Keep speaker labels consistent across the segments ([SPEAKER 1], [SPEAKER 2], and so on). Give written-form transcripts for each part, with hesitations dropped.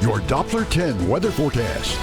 [SPEAKER 1] your Doppler 10 weather forecast.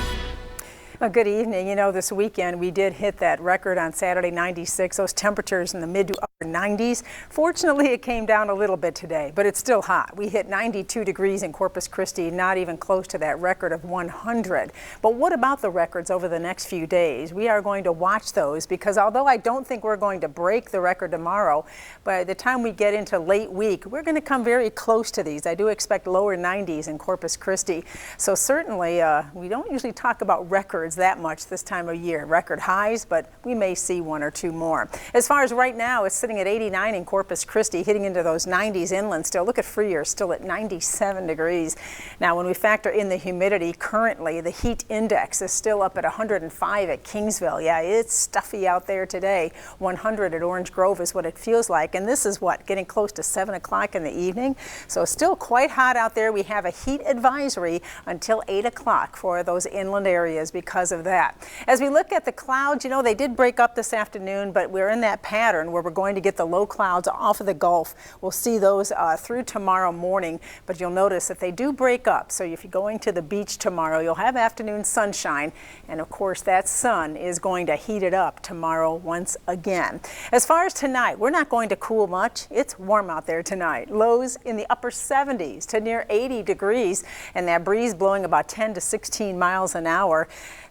[SPEAKER 2] Well, good evening. You know, this weekend we did hit that record on Saturday, 96, those temperatures in the mid to upper 90s. Fortunately, it came down a little bit today, but it's still hot. We hit 92 degrees in Corpus Christi, not even close to that record of 100. But what about the records over the next few days? We are going to watch those because although I don't think we're going to break the record tomorrow, by the time we get into late week, we're going to come very close to these. I do expect lower 90s in Corpus Christi. So certainly, we don't usually talk about records that much this time of year, record highs, but we may see one or two more. As far as right now, it's sitting at 89 in Corpus Christi, hitting into those 90s inland still. Look at Freer, still at 97 degrees. Now, when we factor in the humidity, currently the heat index is still up at 105 at Kingsville. Yeah, it's stuffy out there today. 100 at Orange Grove is what it feels like, and this is what, getting close to 7 o'clock in the evening. So still quite hot out there. We have a heat advisory until 8 o'clock for those inland areas because of that. As we look at the clouds, you know, they did break up this afternoon, but we're in that pattern where we're going to get the low clouds off of the Gulf. We'll see those through tomorrow morning, but you'll notice that they do break up. So if you're going to the beach tomorrow, you'll have afternoon sunshine, and of course that sun is going to heat it up tomorrow once again. As far as tonight, we're not going to cool much. It's warm out there tonight. Lows in the upper 70s to near 80 degrees, and that breeze blowing about 10 to 16 miles an hour.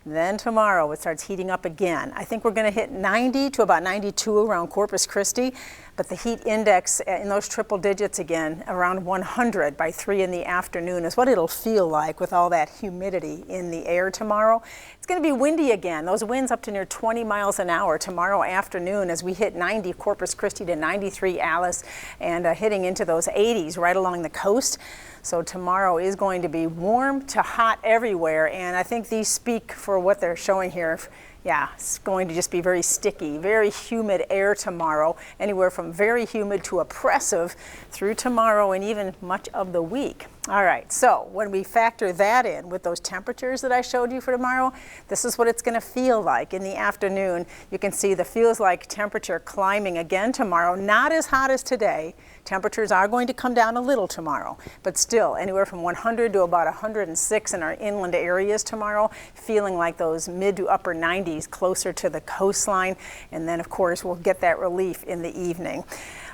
[SPEAKER 2] Then tomorrow it starts heating up again. I think we're going to hit 90 to about 92 around Corpus Christi, but the heat index in those triple digits again, around 100 by 3 in the afternoon is what it'll feel like with all that humidity in the air tomorrow. It's going to be windy again. Those winds up to near 20 miles an hour tomorrow afternoon as we hit 90 Corpus Christi to 93 Alice and hitting into those 80s right along the coast. So tomorrow is going to be warm to hot everywhere, and I think these speak for what they're showing here. Yeah, it's going to just be very sticky, very humid air tomorrow, anywhere from very humid to oppressive through tomorrow and even much of the week. All right, so when we factor that in with those temperatures that I showed you for tomorrow, this is what it's going to feel like in the afternoon. You can see the feels like temperature climbing again tomorrow, not as hot as today. Temperatures are going to come down a little tomorrow, but still anywhere from 100 to about 106 in our inland areas tomorrow, feeling like those mid to upper 90s closer to the coastline. And then, of course, we'll get that relief in the evening.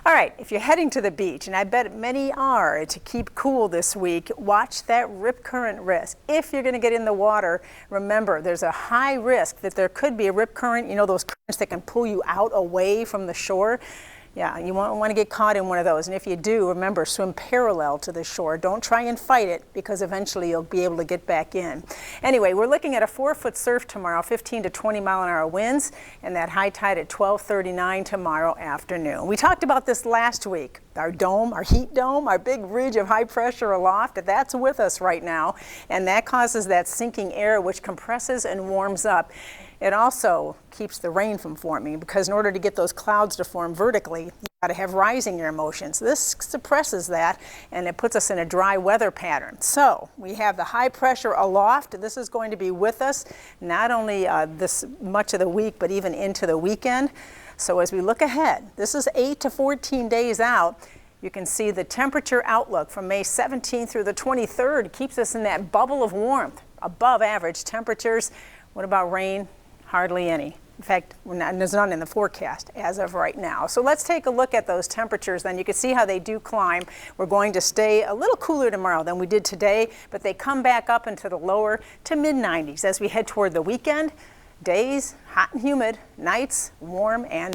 [SPEAKER 2] All right, if you're heading to the beach, and I bet many are, to keep cool this week, watch that rip current risk. If you're going to get in the water, remember there's a high risk that there could be a rip current, you know, those currents that can pull you out away from the shore. Yeah, you won't want to get caught in one of those. And if you do, remember, swim parallel to the shore. Don't try and fight it because eventually you'll be able to get back in. Anyway, we're looking at a 4-foot surf tomorrow, 15 to 20 mile an hour winds, and that high tide at 12:39 tomorrow afternoon. We talked about this last week. Our dome, our heat dome, our big ridge of high pressure aloft, that's with us right now. And that causes that sinking air which compresses and warms up. It also keeps the rain from forming because in order to get those clouds to form vertically, you've got to have rising air motions. This suppresses that and it puts us in a dry weather pattern. So we have the high pressure aloft. This is going to be with us not only this much of the week, but even into the weekend. So as we look ahead, this is 8 to 14 days out. You can see the temperature outlook from May 17th through the 23rd keeps us in that bubble of warmth, above average temperatures. What about rain? Hardly any. In fact, there's none in the forecast as of right now. So let's take a look at those temperatures then. You can see how they do climb. We're going to stay a little cooler tomorrow than we did today, but they come back up into the lower to mid 90s as we head toward the weekend. Days hot and humid, nights warm and